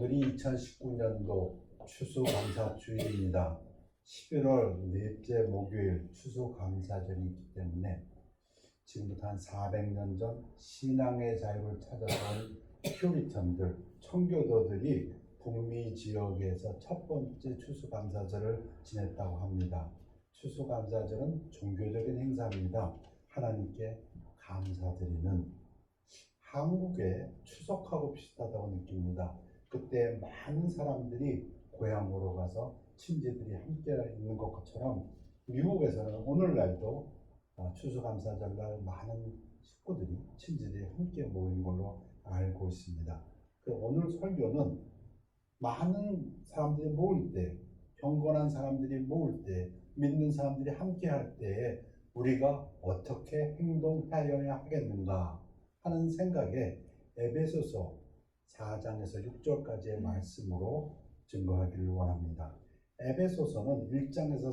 오늘이 2019년도 추수감사주일입니다. 11월 넷째 목요일 추수감사절이 있기 때문에 지금부터 한 400년 전 신앙의 자유를 찾아온 퓨리턴들, 청교도들이 북미 지역에서 첫 번째 추수감사절을 지냈다고 합니다. 추수감사절은 종교적인 행사입니다. 하나님께 감사드리는. 한국에 추석하고 비슷하다고 느낍니다. 그때 많은 사람들이 고향으로 가서 친지들이 함께 있는 것처럼 미국에서는 오늘날도 추수감사절날 많은 식구들이, 친지들이 함께 모이는 걸로 알고 있습니다. 오늘 설교는 많은 사람들이 모일 때, 경건한 사람들이 모일 때, 믿는 사람들이 함께 할 때에 우리가 어떻게 행동하여야 하겠는가 하는 생각에 에베소서 4장에서 6절까지의 말씀으로 증거하기를 원합니다. 에베소서는 1장에서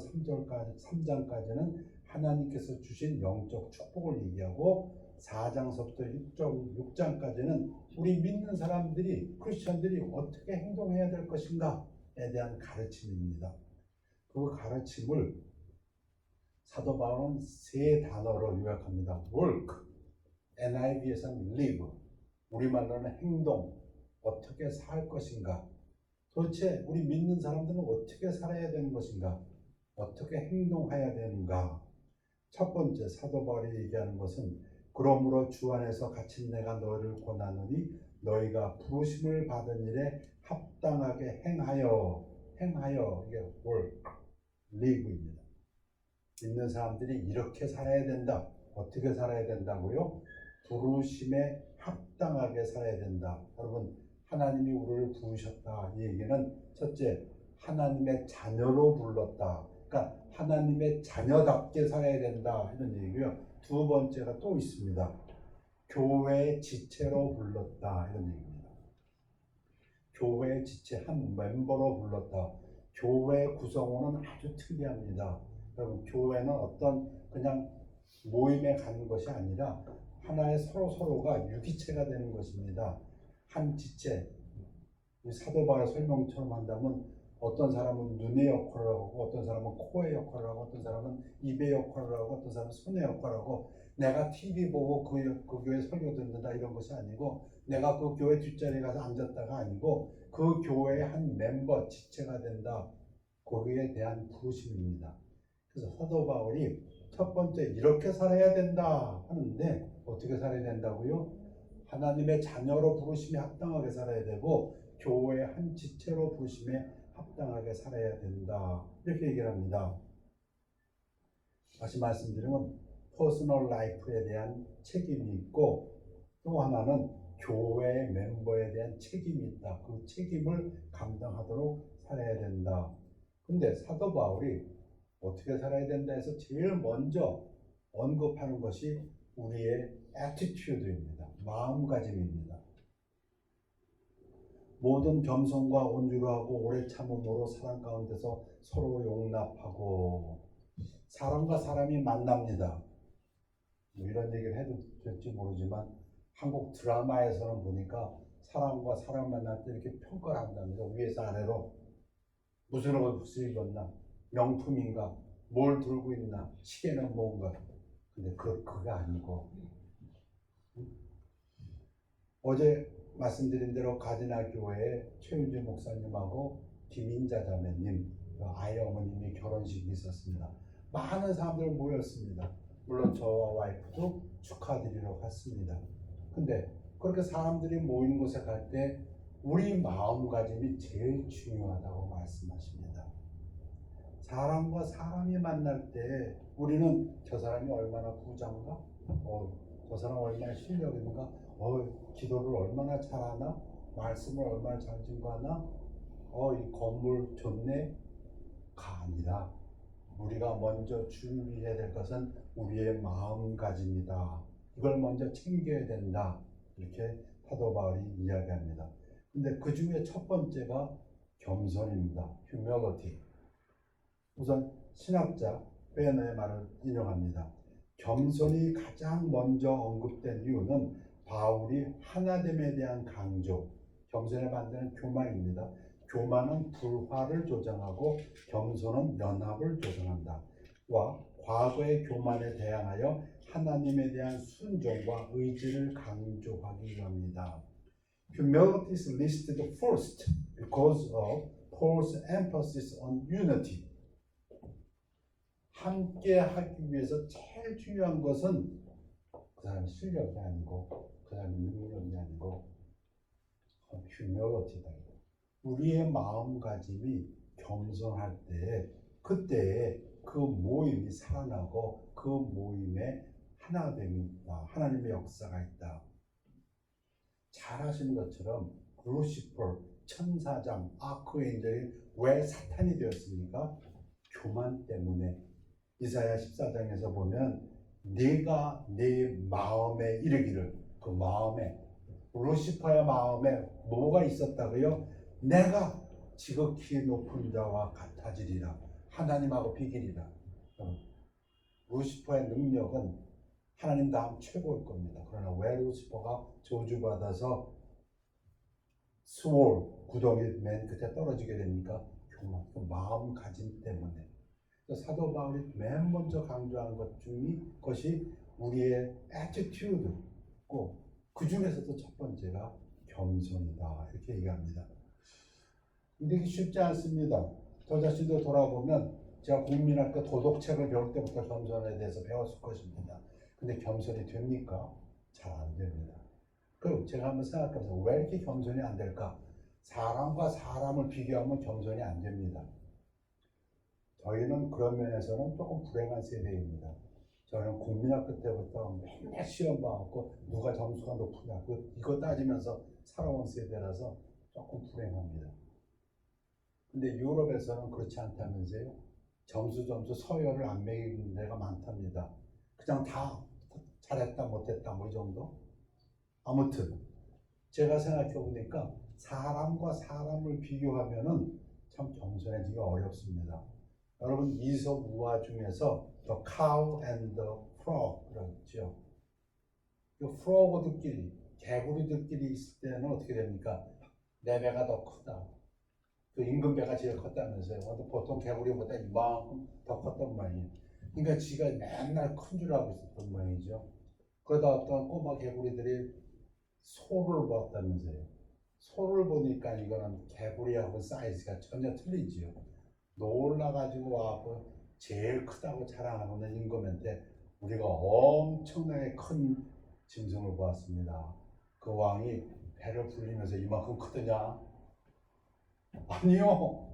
3장까지는 하나님께서 주신 영적 축복을 얘기하고 4장서부터 6장까지는 우리 믿는 사람들이, 크리스천들이 어떻게 행동해야 될 것인가에 대한 가르침입니다. 그 가르침을 사도 바울은 세 단어로 요약합니다. work, NIV에서는 live, 우리말로는 행동, 어떻게 살 것인가, 도대체 우리 믿는 사람들은 어떻게 살아야 되는 것인가, 어떻게 행동해야 되는가. 첫 번째 사도 바울이 얘기하는 것은 그러므로 주 안에서 갇힌 내가 너희를 권하노니 너희가 부르심을 받은 일에 합당하게 행하여, 이게 work, live입니다. 믿는 사람들이 이렇게 살아야 된다. 어떻게 살아야 된다고요? 부르심에 합당하게 살아야 된다. 여러분, 하나님이 우리를 부르셨다. 이 얘기는 첫째, 하나님의 자녀로 불렀다. 그러니까 하나님의 자녀답게 살아야 된다. 이런 얘기고요. 두 번째가 또 있습니다. 교회의 지체로 불렀다. 이런 얘기입니다. 교회의 지체, 한 멤버로 불렀다. 교회 구성원은 아주 특이합니다. 여러분, 교회는 어떤 그냥 모임에 가는 것이 아니라 하나의 서로가 유기체가 되는 것입니다. 한 지체, 사도 바울의 설명처럼 한다면 어떤 사람은 눈의 역할을 하고, 어떤 사람은 코의 역할을 하고, 어떤 사람은 입의 역할을 하고, 어떤 사람은 손의 역할을 하고, 내가 TV 보고 그 교회 설교 듣는다 이런 것이 아니고, 내가 그 교회 뒷자리에 가서 앉았다가 아니고, 그 교회의 한 멤버, 지체가 된다. 거기에 대한 부르심입니다. 그래서 사도 바울이 첫 번째 이렇게 살아야 된다 하는데 어떻게 살아야 된다고요? 하나님의 자녀로 부르심에 합당하게 살아야 되고 교회의 한 지체로 부르심에 합당하게 살아야 된다. 이렇게 얘기를 합니다. 다시 말씀드리면 퍼스널 라이프에 대한 책임이 있고 또 하나는 교회 멤버에 대한 책임이 있다. 그 책임을 감당하도록 살아야 된다. 근데 사도 바울이 어떻게 살아야 된다 해서 제일 먼저 언급하는 것이 우리의 attitude입니다. 마음가짐입니다. 모든 겸손과 온유로 하고 오래 참음으로 사랑 가운데서 서로 용납하고. 사람과 사람이 만납니다. 이런 얘기를 해도 될지 모르지만 한국 드라마에서는 보니까 사람과 사람 만날 때 이렇게 평가를 한답니다. 위에서 아래로 무슨 옷을 입었나, 명품인가, 뭘 들고 있나, 시계는 뭔가. 근데 그거 아니고 어제 말씀드린 대로 가디나 교회에 최윤주 목사님하고 김인자 자매님, 아이 어머님이 결혼식이 있었습니다. 많은 사람들 모였습니다. 물론 저와 와이프도 축하드리러 갔습니다. 근데 그렇게 사람들이 모이는 곳에 갈 때 우리 마음가짐이 제일 중요하다고 말씀하십니다. 사람과 사람이 만날 때 우리는 저 사람이 얼마나 부자인가? 저 사람 얼마나 실력 있는가? 기도를 얼마나 잘하나? 말씀을 얼마나 잘 증거하나? 이 건물 좋네? 가 아니라 우리가 먼저 준비해야 될 것은 우리의 마음가짐이다. 이걸 먼저 챙겨야 된다. 이렇게 사도 바울이 이야기합니다. 근데 그 중에 첫 번째가 겸손입니다. humility. 우선 신학자 베너의 말을 인용합니다. 겸손이 가장 먼저 언급된 이유는 바울이 하나됨에 대한 강조, 겸손의 반대는 교만입니다. 교만은 불화를 조장하고 겸손은 연합을 조장한다. 와 과거의 교만에 대항하여 하나님에 대한 순종과 의지를 강조하기 합니다. Humility is listed first because of Paul's emphasis on unity. 함께 하기 위해서 제일 중요한 것은 그 사람의 실력이 아니고 그 사람의 능력이 아니고 humility다. 우리의 마음가짐이 겸손할 때 그때 그 모임이 살아나고 그 모임에 하나됨이 있다. 하나님의 역사가 있다. 잘 아시는 것처럼 루시퍼, 천사장, 아크엔젤이 왜 사탄이 되었습니까? 교만 때문에. 이사야 14장에서 보면 네가 네 마음에 이르기를, 그 마음에, 루시퍼의 마음에 뭐가 있었다고요? 내가 지극히 높은 자와 같아지리라. 하나님하고 비기리라. 루시퍼의 능력은 하나님 다음 최고일 겁니다. 그러나 왜 루시퍼가 저주받아서 스월, 구덩이 맨 끝에 떨어지게 됩니까? 교만, 그 마음가짐 때문에. 사도 바울이 맨 먼저 강조한 것이 우리의 attitude고 그 중에서도 첫 번째가 겸손이다 이렇게 얘기합니다. 근데 이게 쉽지 않습니다. 저 자신도 돌아보면 제가 국민학교 도덕책을 배울 때부터 겸손에 대해서 배웠을 것입니다. 근데 겸손이 됩니까? 잘 안 됩니다. 그럼 제가 한번 생각해보세요. 왜 이렇게 겸손이 안 될까? 사람과 사람을 비교하면 겸손이 안 됩니다. 저희는 그런 면에서는 조금 불행한 세대입니다. 저는 국민학교 때부터 맨날 시험 봐갖고 누가 점수가 높으냐 이거 따지면서 살아온 세대라서 조금 불행합니다. 근데 유럽에서는 그렇지 않다면서요. 점수 서열을 안 매기는 데가 많답니다. 그냥 다 잘했다 못했다 뭐 이 정도. 아무튼 제가 생각해 보니까 사람과 사람을 비교하면은 참 겸손해지기가 어렵습니다. 여러분 이솝 우화 중에서 The Cow and the Frog 그렇죠. 이 프로그들끼리 개구리들끼리 있을 때는 어떻게 됩니까? 내 배가 더 크다. 그 임금 배가 제일 컸다면서요. 보통 개구리보다 이만큼 더 컸단 말이에요. 그러니까 지가 맨날 큰 줄 알고 있었던 모양이죠. 그러다 어떤 꼬마 개구리들이 소를 보았다면서요. 소를 보니까 이거는 개구리하고 사이즈가 전혀 틀리지요. 놀라가지고 와서 제일 크다고 자랑하는 임금한테 우리가 엄청나게 큰 짐승을 보았습니다. 그 왕이 배를 불리면서 이만큼 크더냐? 아니요.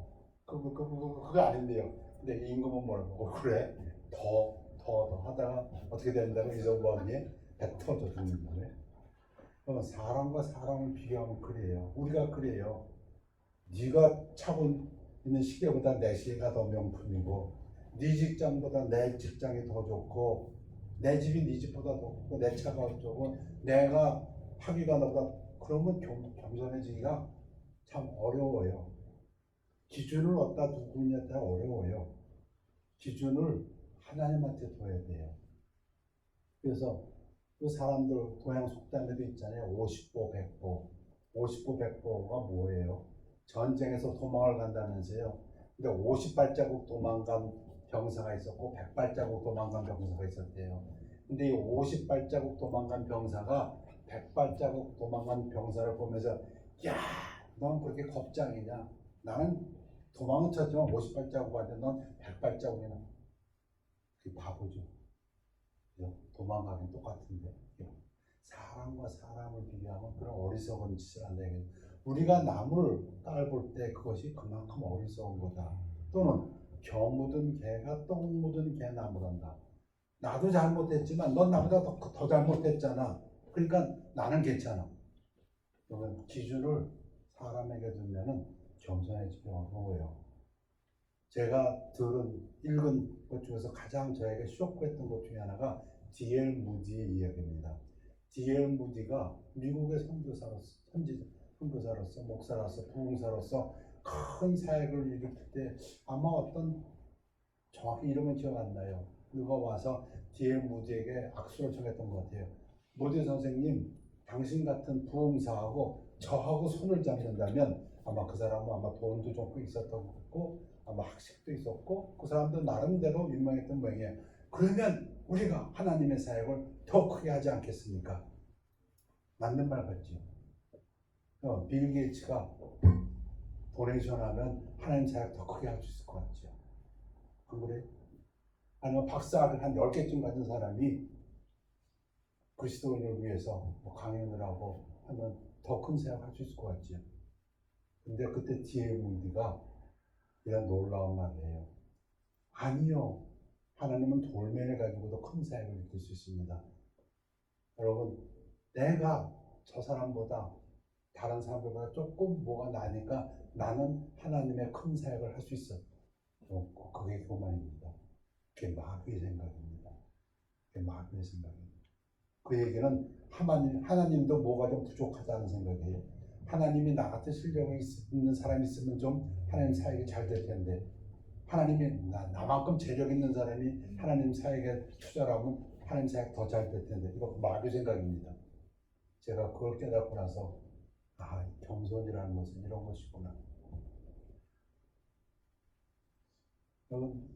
그거 아닌데요. 근데 임금은 뭐라고? 그래? 더 하다가 어떻게 된다고 이제 왕이 배 터져 죽는 거예요. 그러면 사람과 사람을 비교하면 그래요. 우리가 그래요. 네가 차고 있는 시계보다 내 시계가 더 명품이고 네 직장보다 내 직장이 더 좋고 내 집이 네 집보다 더 좋고 내 차가 어쩌고 내가 학위가 너보다 그러면 겸손해지기가 참 어려워요. 기준을 어디다 두고 있냐에 따라 어려워요. 기준을 하나님한테 둬야 돼요. 그래서 그 사람들 동양 속담에도 있잖아요. 50보 100보. 50보 100보가 뭐예요? 전쟁에서 도망을 간다면서요. 근데 50발자국 도망간 병사가 있었고 100발자국 도망간 병사가 있었대요. 근데 이 50발자국 도망간 병사가 100발자국 도망간 병사를 보면서 야, 넌 그렇게 겁장이냐? 나는 도망은 쳤지만 50발자국 하는데 넌 100발자국이나. 그게 바보죠. 도망가긴 똑같은데. 사람과 사람을 비교하면 그런 어리석은 짓을 한다. 우리가 남을 깔볼 때 그것이 그만큼 어리석은 거다. 또는 겨 묻은 개가 똥 묻은 개 나무란다. 나도 잘못했지만 넌 나보다 더 잘못했잖아. 그러니까 나는 괜찮아. 그러면 기준을 사람에게 두면은 겸손해지기 어려워요. 제가 읽은 것 중에서 가장 저에게 쇼크했던 것 중에 하나가 D.L. 무디의 이야기입니다. D.L. 무디가 미국의 선교사로서, 목사로서, 부흥사로서 큰 사역을 일으킬 때 아마 정확히 이름은 기억 안 나요. 누가 와서 D.L. 무디에게 악수를 청했던 것 같아요. 무디 선생님, 당신 같은 부흥사하고 저하고 손을 잡는다면 아마 그 사람은 아마 돈도 좀 있었던 것 같고 아마 학식도 있었고 그 사람도 나름대로 유명했던 모양이에요. 그러면 우리가 하나님의 사역을 더 크게 하지 않겠습니까? 맞는 말 같죠? 빌 게이츠가 도네이션하면 하나님 사역 더 크게 할 수 있을 것 같죠? 안 그래? 아니면 박사학을 한 10개쯤 가진 사람이 그리스도인을 위해서 강연을 하고 하면 더 큰 사역 할 수 있을 것 같죠? 근데 그때 D.L. 문디가 이런 놀라운 말을 해요. 아니요. 하나님은 돌멩이를 가지고도 큰 사역을 이룰 수 있습니다. 여러분, 내가 저 사람보다 다른 사람들보다 조금 뭐가 나니까 나는 하나님의 큰 사역을 할 수 있어. 그게 교만입니다. 그게 마귀의 생각입니다. 그게 마귀의 생각입니다. 그 얘기는 하나님도 뭐가 좀 부족하다는 생각이에요. 하나님이 나 같은 실력이 있는 사람이 있으면 좀 하나님 사역이 잘 될 텐데 하나님이 나만큼 재력 있는 사람이 하나님 사역에 투자를 하면 하나님 사역 더 잘 될 텐데 이거 마귀 생각입니다. 제가 그걸 깨닫고 나서 겸손이라는 것은 이런 것이구나. 여러분,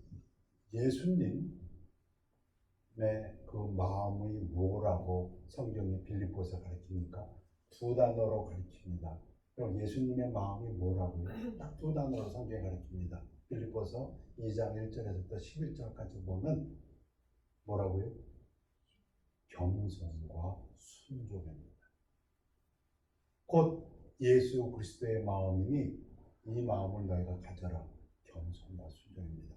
예수님의 그 마음이 뭐라고 성경이 빌립보서 가르칩니까? 두 단어로 가르칩니다. 그럼 예수님의 마음이 뭐라고요? 딱 두 단어로 성경이 가르칩니다. 빌립보서 2장 1절에서부터 11절까지 보면 뭐라고요? 겸손과 순종입니다. 곧 예수 그리스도의 마음이니 이 마음을 너희가 가져라. 겸손과 순종입니다.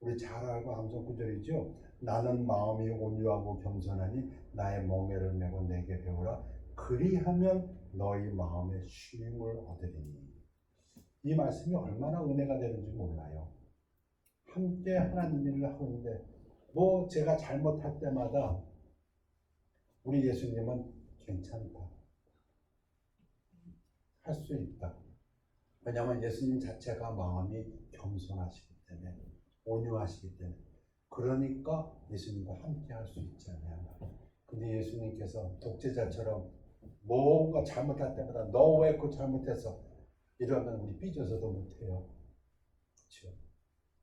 우리 잘 알고 암송 구절이죠. 나는 마음이 온유하고 겸손하니 나의 멍에를 메고 내게 배우라. 그리하면 너희 마음에 쉼을 얻으리니. 이 말씀이 얼마나 은혜가 되는지 몰라요. 함께 하나님 일을 하고 있는데 제가 잘못할 때마다 우리 예수님은 괜찮다. 할 수 있다. 왜냐하면 예수님 자체가 마음이 겸손하시기 때문에 온유하시기 때문에 그러니까 예수님과 함께 할 수 있잖아요. 근데 예수님께서 독재자처럼 뭔가 잘못할 때마다 너 왜 그거 잘못했어? 이러면 우리 삐져서도 못해요. 그렇죠?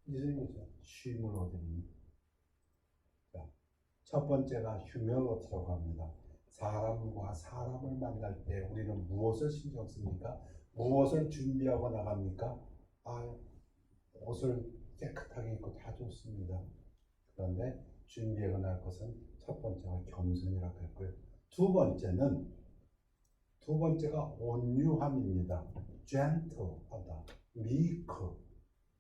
예수님께서 쉼을 얻으니. 첫 번째가 휴밀리티라고 합니다. 사람과 사람을 만날 때 우리는 무엇을 신경 씁니까? 무엇을 준비하고 나갑니까? 옷을 깨끗하게 입고 다 좋습니다. 그런데 준비하고 나갈 것은 첫 번째가 겸손이라고 했고요. 두 번째가 온유함입니다. gentle하다, meek.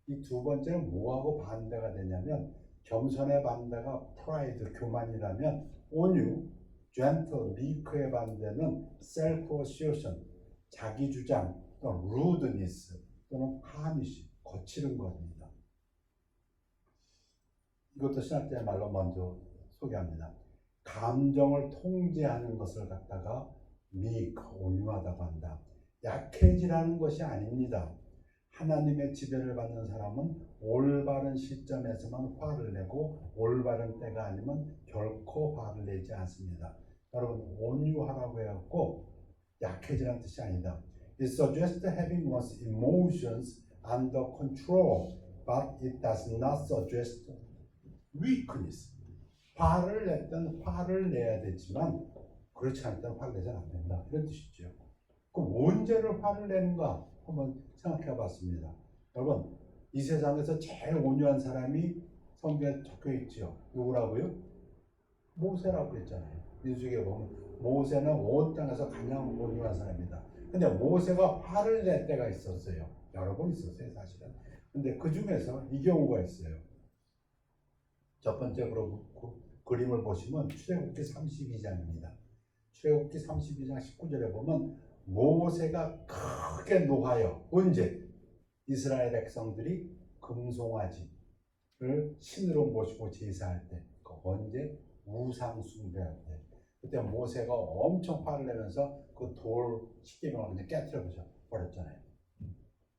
이 두 번째는 뭐하고 반대가 되냐면 겸손의 반대가 pride, 교만이라면 온유, gentle, meek의 반대는 self-assertion, 자기주장 또는 rudeness 또는 harsh, 거칠은 겁니다. 이것도 신학자의 말로 먼저 소개합니다. 감정을 통제하는 것을 갖다가 meek, 온유하다고 한다. 약해지라는 것이 아닙니다. 하나님의 지배를 받는 사람은 올바른 시점에서만 화를 내고 올바른 때가 아니면 결코 화를 내지 않습니다. 여러분, 온유하라고 해갖고 약해지라는 뜻이 아니다. It suggests having one's emotions under control, but it does not suggest weakness. 화를 냈던 화를 내야 되지만 그렇지 않을 때는 화를 내서는 안 된다. 이런 뜻이죠. 그럼 언제를 화를 내는가 한번 생각해 봤습니다. 여러분, 이 세상에서 제일 온유한 사람이 성경에 적혀 있죠. 누구라고요? 모세라고 그랬잖아요. 민수기에 보면 모세는 온 땅에서 가장 온유한 사람이다. 근데 모세가 화를 낼 때가 있었어요. 여러 번 있었어요, 사실은. 근데 그 중에서 이 경우가 있어요. 첫 번째 그림을 보시면 출애굽기 32장입니다. 출애굽기 32장 19절에 보면 모세가 크게 노하여 언제? 이스라엘 백성들이 금송아지를 신으로 모시고 제사할 때, 언제? 우상 숭배할 때. 그때 모세가 엄청 화를 내면서 그 돌 십계명을 그냥 깨트려 버렸잖아요.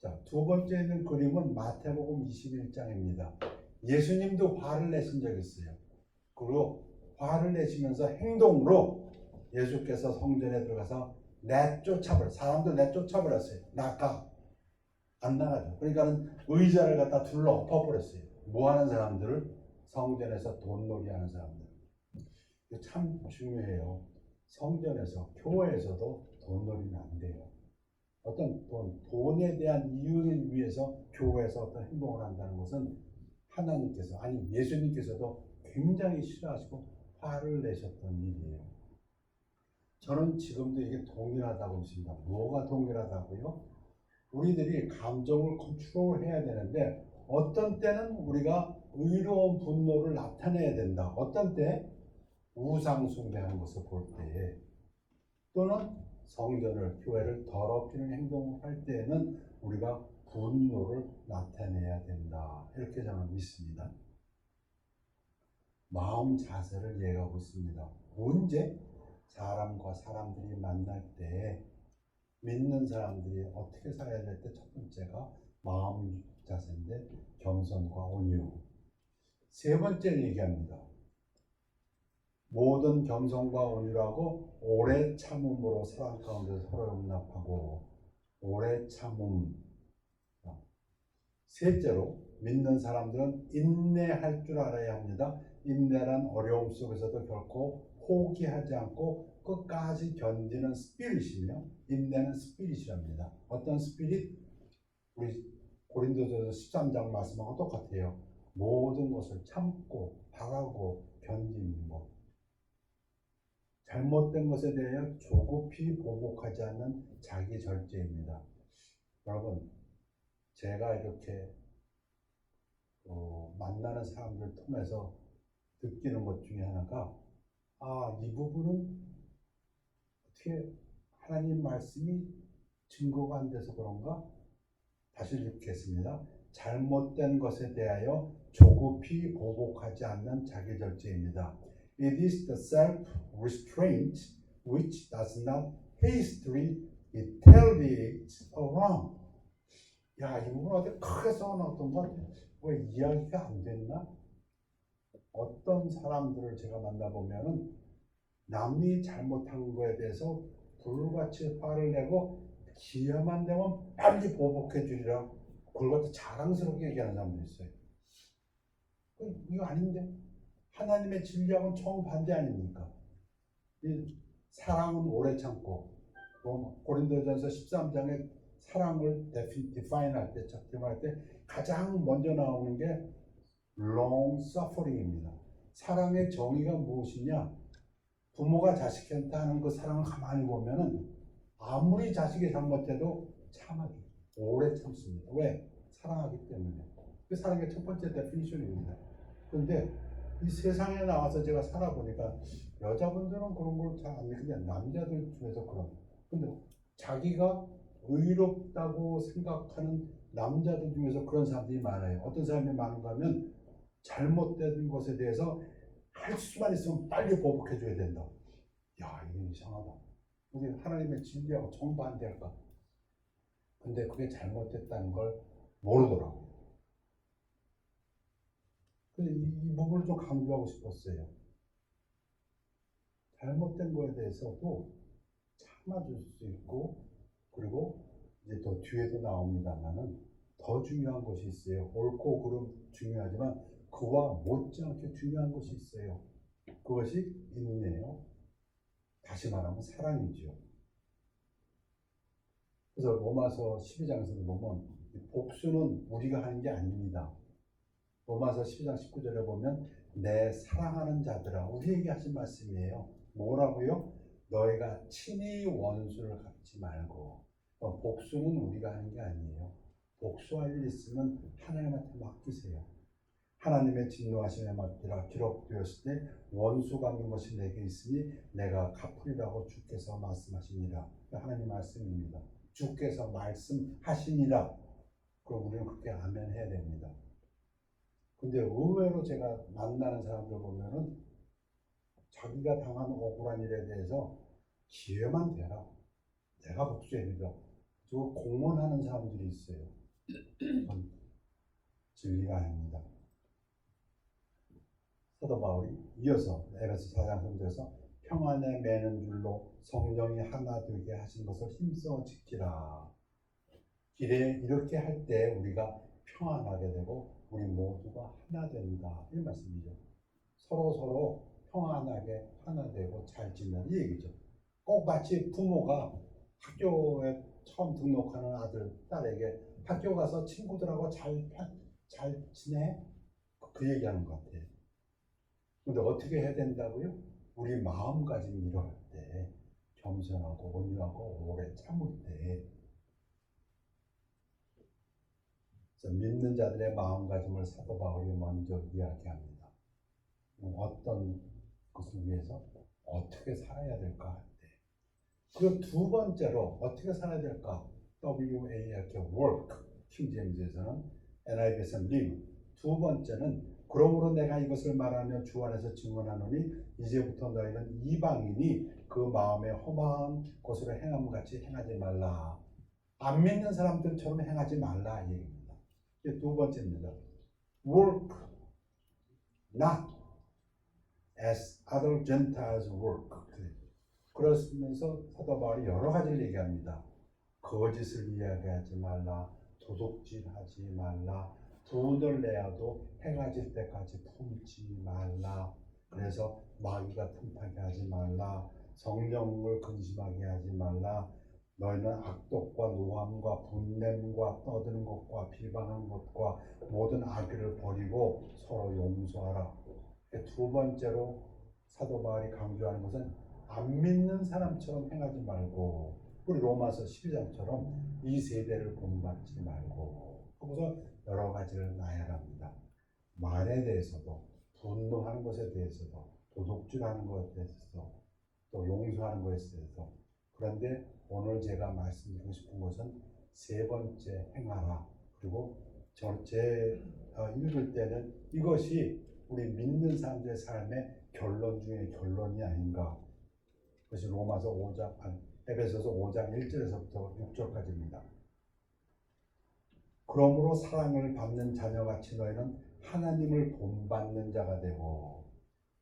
자, 두 번째 있는 그림은 마태복음 21장입니다. 예수님도 화를 내신 적이 있어요. 그리고 화를 내시면서 행동으로 예수께서 성전에 들어가서 내쫓아버려. 사람들 내쫓아버렸어요. 나가. 안 나가죠. 그러니까는 의자를 갖다 둘러 엎어버렸어요. 뭐 하는 사람들을? 성전에서 돈놀이 하는 사람들. 이거 참 중요해요. 성전에서, 교회에서도 돈놀이는 안 돼요. 어떤 돈에 대한 이유를 위해서 교회에서 어떤 행동을 한다는 것은 하나님께서, 아니 예수님께서도 굉장히 싫어하시고 화를 내셨던 일이에요. 저는 지금도 이게 동일하다고 믿습니다. 뭐가 동일하다고요? 우리들이 감정을 컨트롤해야 되는데 어떤 때는 우리가 의로운 분노를 나타내야 된다. 어떤 때 우상 숭배하는 것을 볼 때에, 또는 성전을, 교회를 더럽히는 행동을 할 때에는 우리가 분노를 나타내야 된다. 이렇게 저는 믿습니다. 마음 자세를 얘기하고 있습니다. 언제? 사람과 사람들이 만날 때, 믿는 사람들이 어떻게 살아야 될 때 첫 번째가 마음 자세인데 겸손과 온유. 세 번째 얘기합니다. 모든 겸손과 온유라고 오래 참음으로 사랑 가운데 서로 용납하고, 오래 참음. 셋째로 믿는 사람들은 인내할 줄 알아야 합니다. 인내란 어려움 속에서도 결코 포기하지 않고 끝까지 견디는 스피릿이며, 인내는 스피릿이랍니다. 어떤 스피릿? 우리 고린도전서 13장 말씀하고 똑같아요. 모든 것을 참고 바라고 견디는 것. 잘못된 것에 대하여 조급히 보복하지 않는 자기 절제입니다. 여러분, 제가 이렇게 만나는 사람들 통해서 느끼는 것 중에 하나가, 이 부분은 어떻게 하나님 말씀이 증거가 안 돼서 그런가? 다시 읽겠습니다. 잘못된 것에 대하여 조급히 보복하지 않는 자기 절제입니다. It is the self-restraint which does not hastily retaliate a wrong. 야, 이 부분 어디 크게 써놨던 것 같아요. 왜 이야기가 안 됐나? 어떤 사람들을 제가 만나보면은 남이 잘못한 거에 대해서 불같이 화를 내고 기회만 되면 빨리 보복해 주리라 그걸 갖다 자랑스럽게 얘기하는 사람도 있어요. 이거 아닌데? 하나님의 진리하고는 정반대 아닙니까? 이 사랑은 오래 참고, 고린도전서 13장에 사랑을 디파인할 때, 작정할 때 가장 먼저 나오는 게 long suffering입니다. 사랑의 정의가 무엇이냐? 부모가 자식한테 하는 그 사랑을 가만히 보면은 아무리 자식이 잘못해도 참아요. 오래 참습니다. 왜? 사랑하기 때문에. 그 사랑의 첫 번째 데피니션입니다. 그런데 이 세상에 나와서 제가 살아보니까 여자분들은 그런 걸 잘 안 느끼는데 남자들 중에서 그런. 근데 자기가 의롭다고 생각하는 남자들 중에서 그런 사람들이 많아요. 어떤 사람이 많은가 하면 잘못된 것에 대해서 할 수만 있으면 빨리 보복해줘야 된다. 야, 이게 이상하다. 우리 하나님의 진리하고 정반대할까? 근데 그게 잘못됐다는 걸 모르더라고요. 근데 이 부분을 좀 강조하고 싶었어요. 잘못된 거에 대해서도 참아줄 수 있고, 그리고 이제 또 뒤에도 나옵니다만은 더 중요한 것이 있어요. 옳고 그름 중요하지만 그와 못지않게 중요한 것이 있어요. 그것이 인내요. 다시 말하면 사랑이죠. 그래서 로마서 12장에서 보면 복수는 우리가 하는 게 아닙니다. 로마서 12장 19절에 보면 내 사랑하는 자들아, 우리에게 하신 말씀이에요. 뭐라고요? 너희가 친히 원수를 갚지 말고. 복수는 우리가 하는 게 아니에요. 복수할 일 있으면 하나님한테 맡기세요. 하나님의 진노하심에 맡기라. 기록되었을 때 원수 갚는 것이 내게 있으니 내가 갚으리라고 주께서 말씀하시니라. 하나님 말씀입니다. 주께서 말씀하시니라. 그럼 우리는 그렇게 아멘 해야 됩니다. 근데 의외로 제가 만나는 사람들 보면은 자기가 당한 억울한 일에 대해서 기회만 되라. 내가 복수해주자. 저 공언하는 사람들이 있어요. 그건 진리가 아닙니다. 사도 바울이 이어서 에베소 4장 3절에서 평안에 매는 줄로 성령이 하나 되게 하신 것을 힘써 지키라. 이렇게 할 때 우리가 평안하게 되고 우리 모두가 하나 된다 이 말씀이죠. 서로 평안하게 하나 되고 잘 지내는 얘기죠. 꼭 마치 부모가 학교에 처음 등록하는 아들, 딸에게 학교 가서 친구들하고 잘 지내? 그 얘기하는 것 같아요. 근데 어떻게 해야 된다고요? 우리 마음가짐 이럴 때 겸손하고 온유하고 오래 참을 때 믿는 자들의 마음가짐을 사도 바울이 먼저 이야기합니다. 어떤 것을 위해서 어떻게 살아야 될까 할 때. 그리고 두 번째로 어떻게 살아야 될까? W-A-R-K, work, 킹제임스에서는, NIV에서는 live. 두 번째는 그러므로 내가 이것을 말하며 주 안에서 증언하노니 이제부터 너희는 이방인이 그 마음에 허망한 것으로 행함 같이 행하지 말라. 안 믿는 사람들처럼 행하지 말라 이 얘기입니다. 이게 두 번째입니다. work not as other Gentiles work. 그러면서 사도 바울이 여러 가지를 얘기합니다. 거짓을 이야기하지 말라, 도둑질하지 말라, 돈을 내야도 해가 질 때까지 품지 말라. 그래서 마귀가 틈타게 하지 말라, 성령을 근심하게 하지 말라. 너희는 악독과 노함과 분냄과 떠드는 것과 비방하는 것과 모든 악의를 버리고 서로 용서하라. 두 번째로 사도 바울이 강조하는 것은 안 믿는 사람처럼 행하지 말고, 우리 로마서 12장처럼 이 세대를 본받지 말고 하고서 여러 가지를 나열합니다. 말에 대해서도, 분노하는 것에 대해서도, 도둑질하는 것에 대해서도, 또 용서하는 것에 대해서. 그런데 오늘 제가 말씀드리고 싶은 것은 세 번째 행하라. 그리고 제 읽을 때는 이것이 우리 믿는 사람들의 삶의 결론 중에 결론이 아닌가. 그것이 로마서 5장, 에베소서 5장 1절에서부터 6절까지입니다. 그러므로 사랑을 받는 자녀같이 너희는 하나님을 본받는 자가 되고,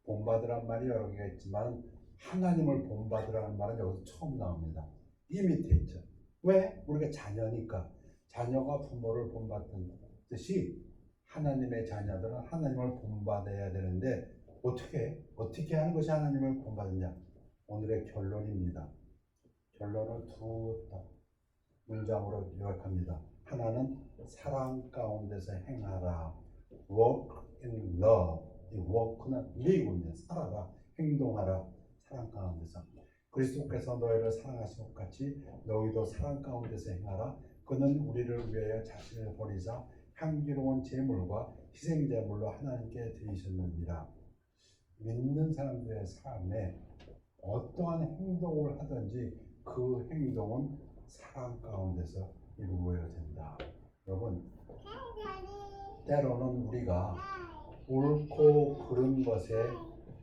본받으란 말이 여러 개가 있지만 하나님을 본받으라는 말은 여기서 처음 나옵니다. 이 밑에 있죠. 왜? 우리가 자녀니까. 자녀가 부모를 본받듯이 하나님의 자녀들은 하나님을 본받아야 되는데 어떻게 하는 것이 하나님을 본받느냐? 오늘의 결론입니다. 결론을 두 문장으로 요약합니다. 하나는 사랑 가운데서 행하라. Walk in love. 이 walk는 live입니다. 살아라, 행동하라. 사랑 가운데서. 그리스도께서 너희를 사랑하신 것 같이 너희도 사랑 가운데서 행하라. 그는 우리를 위하여 자신을 버리사 향기로운 제물과 희생 제물로 하나님께 드리셨느니라. 믿는 사람들의 삶에 어떠한 행동을 하든지 그 행동은 사랑 가운데서 이루어야 된다. 여러분, 때로는 우리가 옳고 그른 것에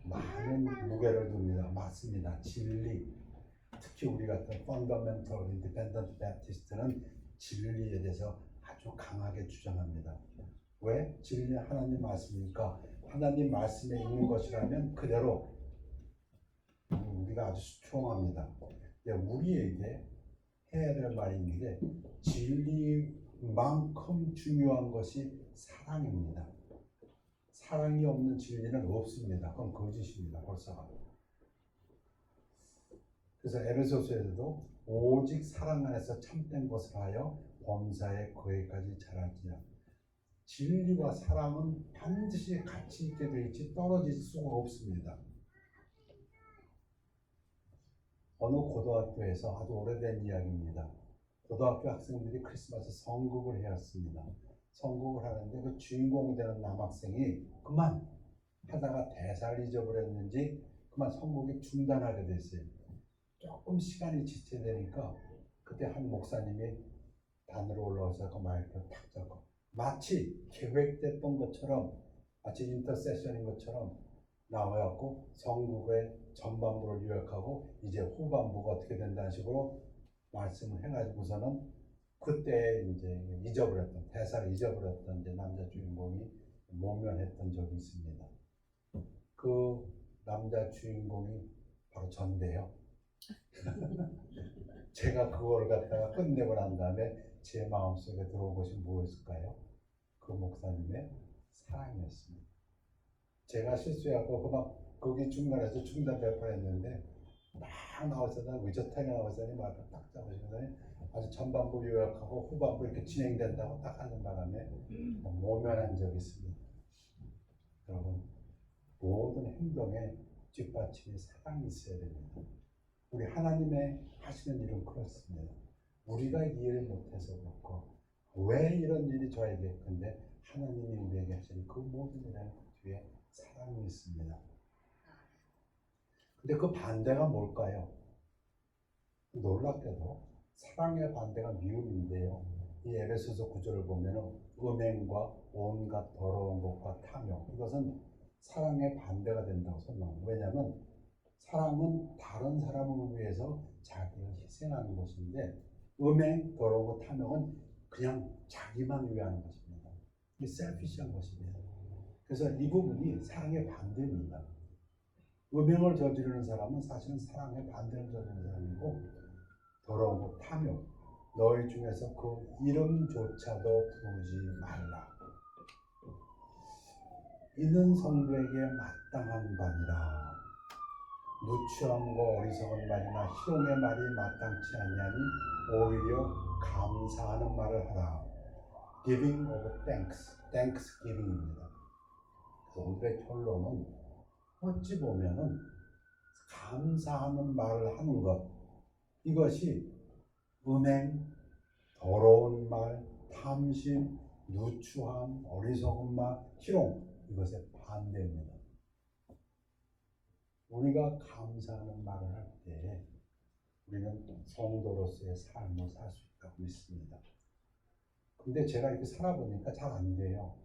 많은 무게를 둡니다. 맞습니다. 진리, 특히 우리 같은 Fundamental Independent Baptist는 진리에 대해서 아주 강하게 주장합니다. 왜? 진리는 하나님 말씀이니까 하나님 말씀에 있는 것이라면 그대로 우리가 아주 스트롱합니다. 우리에게 해야 될 말이 있는데 진리만큼 중요한 것이 사랑입니다. 사랑이 없는 진리는 없습니다. 그건 거짓입니다. 벌써. 그래서 에베소서에서도 오직 사랑 안에서 참된 것을 하여 범사에 거기까지 자라지라. 진리와 사랑은 반드시 같이 있게 되어 있지 떨어질 수가 없습니다. 어느 고등학교에서 아주 오래된 이야기입니다. 고등학교 학생들이 크리스마스 성극을 해왔습니다. 성극을 하는데 그 주인공 되는 남학생이 그만 하다가 대사를 잊어버렸는지 그만 성극이 중단하게 됐어요. 조금 시간이 지체되니까 그때 한 목사님이 단으로 올라와서 그 마이크를 탁 잡고 마치 계획됐던 것처럼, 마치 인터세션인 것처럼 나와갖고 성국의 전반부를 요약하고 이제 후반부가 어떻게 된다는 식으로 말씀을 해가지고서는 그때 이제 대사를 잊어버렸던 이제 남자 주인공이 모면했던 적이 있습니다. 그 남자 주인공이 바로 전데요. 제가 그걸 갖다가 끝내고 난 다음에 제 마음속에 들어온 것이 무엇일까요? 그 목사님의 사랑이었습니다. 제가 실수하고 그만 거기 중간에서 중단될 뻔했는데 막 나왔었더니 의젓하게 나왔더니 말을 딱 잡으시더니 아주 전반부 요약하고 후반부 이렇게 진행된다고 딱 하는 바람에 모면한 적이 있습니다. 여러분, 모든 행동에 뒷받침이 사랑이 있어야 됩니다. 우리 하나님의 하시는 일은 그렇습니다. 우리가 이해를 못해서 그렇고 왜 이런 일이 저에게 근데 하나님이 우리에게 하시는 그 모든 일에는 그 뒤에 사랑이 있습니다. 근데 그 반대가 뭘까요? 놀랍게도 사랑의 반대가 미움인데요. 이 에베소서 9절을 보면 음행과 온갖 더러운 것과 탐욕, 이것은 사랑의 반대가 된다고 설명합니다. 왜냐하면 사랑은 다른 사람을 위해서 자기를 희생하는 것인데 음행, 더러운 것, 탐욕은 그냥 자기만 위하는 것입니다. 이 셀피시한 것입니다. 그래서 이 부분이 사랑의 반대입니다. 음행을 저지르는 사람은 사실은 사랑의 반대를 저지르는 사람이고 더러운 것, 탐욕, 너희 중에서 그 이름조차도 부르지 말라. 이는 성도에게 마땅한 바니라. 누추함과 어리석은 말이나 희롱의 말이 마땅치 아니하니 오히려 감사하는 말을 하라. Giving of thanks, thanksgiving입니다. 오늘의 결론은 어찌 보면은 감사하는 말을 하는 것, 이것이 음행, 더러운 말, 탐심, 누추함, 어리석은 말, 희롱, 이것의 반대입니다. 우리가 감사하는 말을 할 때 우리는 성도로서의 삶을 살 수 있다고 믿습니다. 근데 제가 이렇게 살아보니까 잘 안 돼요.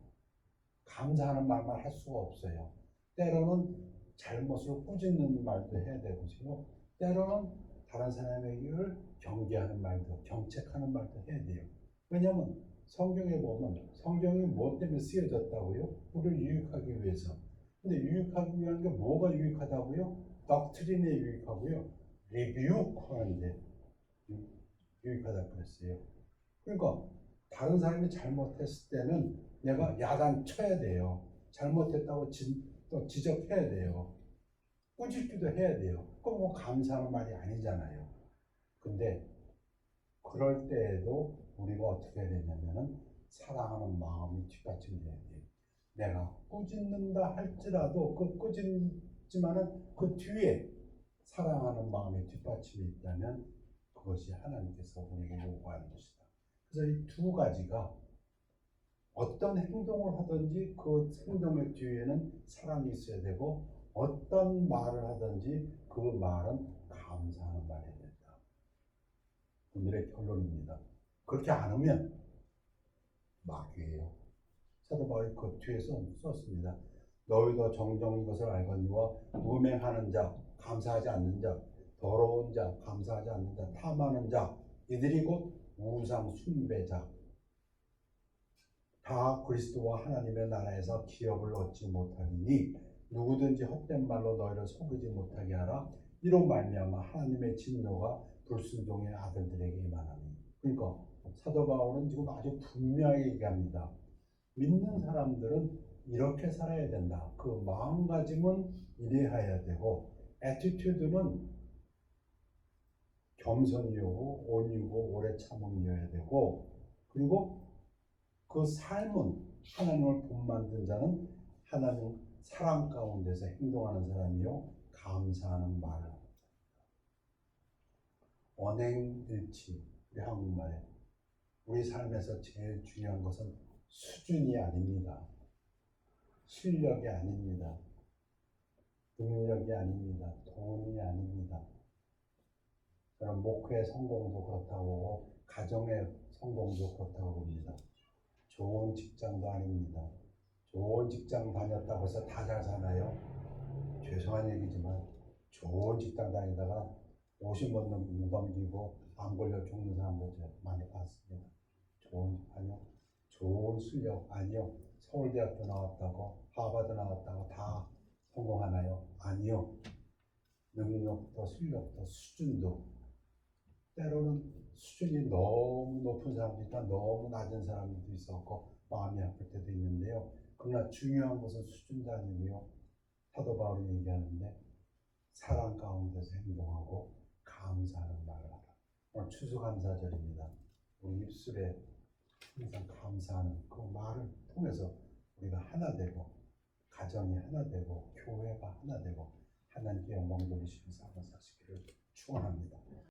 감사하는 말만 할 수가 없어요. 때로는 잘못을 꾸짖는 말도 해야 되고요. 때로는 다른 사람에게를 경계하는 말도, 경책하는 말도 해야 돼요. 왜냐하면 성경에 보면 성경이 무엇 때문에 쓰여졌다고요? 우리를 유익하기 위해서. 근데 유익하기 위한 게 뭐가 유익하다고요? 닥트린에 유익하고요. 리뷰하는데 유익하다고 그랬어요. 그러니까 다른 사람이 잘못했을 때는 내가 야단쳐야 돼요. 잘못했다고 또 지적해야 돼요. 꾸짖기도 해야 돼요. 그건 뭐 감사하는 말이 아니잖아요. 근데 그럴 때에도 우리가 어떻게 해야 되냐면은 사랑하는 마음이 뒷받침돼야 돼요. 내가 꾸짖는다 할지라도 그 꾸짖지만은 그 뒤에 사랑하는 마음의 뒷받침이 있다면 그것이 하나님께서 우리에게 요구하는 것이다. 그래서 이 두 가지가 어떤 행동을 하든지 그 행동의 뒤에는 사랑이 있어야 되고 어떤 말을 하든지 그 말은 감사하는 말이 된다. 오늘의 결론입니다. 그렇게 안 하면 마귀예요. 사도 바울이 그 뒤에서 썼습니다. 너희도 정정 이것을 알거니와 음행하는 자, 감사하지 않는 자, 더러운 자, 감사하지 않는 자, 탐하는 자, 이들이 곧 우상 숭배자, 다 그리스도와 하나님의 나라에서 기업을 얻지 못하리니 누구든지 헛된 말로 너희를 속이지 못하게 하라. 이로 말미암아 하나님의 진노가 불순종의 아들들에게 임하나니. 그러니까 사도 바울은 지금 아주 분명히 얘기합니다. 믿는 사람들은 이렇게 살아야 된다. 그 마음가짐은 이래야 되고 애티튜드는 겸손이고 온유고 오래 참음이어야 되고 그리고 그 삶은 하나님을 본만든 자는 하나님 사랑 가운데서 행동하는 사람이요 감사하는 말을 합니다. 언행일치, 우리 한국말에 우리 삶에서 제일 중요한 것은 수준이 아닙니다. 실력이 아닙니다. 능력이 아닙니다. 돈이 아닙니다. 저는 목회의 성공도 그렇다고 보고 가정의 성공도 그렇다고 봅니다. 좋은 직장도 아닙니다. 좋은 직장 다녔다고 해서 다 잘 사나요? 죄송한 얘기지만 좋은 직장 다니다가 50번 넘기고 암 걸려 죽는 사람도 많이 봤습니다. 아니요. 좋은 실력 아니요. 서울대학교 나왔다고 하버드 나왔다고 다 성공하나요? 아니요. 능력도 실력도 수준도 때로는 수준이 너무 높은 사람도 있다 너무 낮은 사람도 있었고 마음이 아플 때도 있는데요. 그러나 중요한 것은 수준도 아니고요. 사도 바울이 얘기하는데 사랑 가운데서 행동하고 감사하는 말을 하라. 오늘 추수감사절입니다. 우리 입술에 항상 감사하는 그 말을 통해서 우리가 하나 되고 가정이 하나 되고 교회가 하나 되고 하나님께 영광 돌리시는 삶을 사시기를 축원합니다.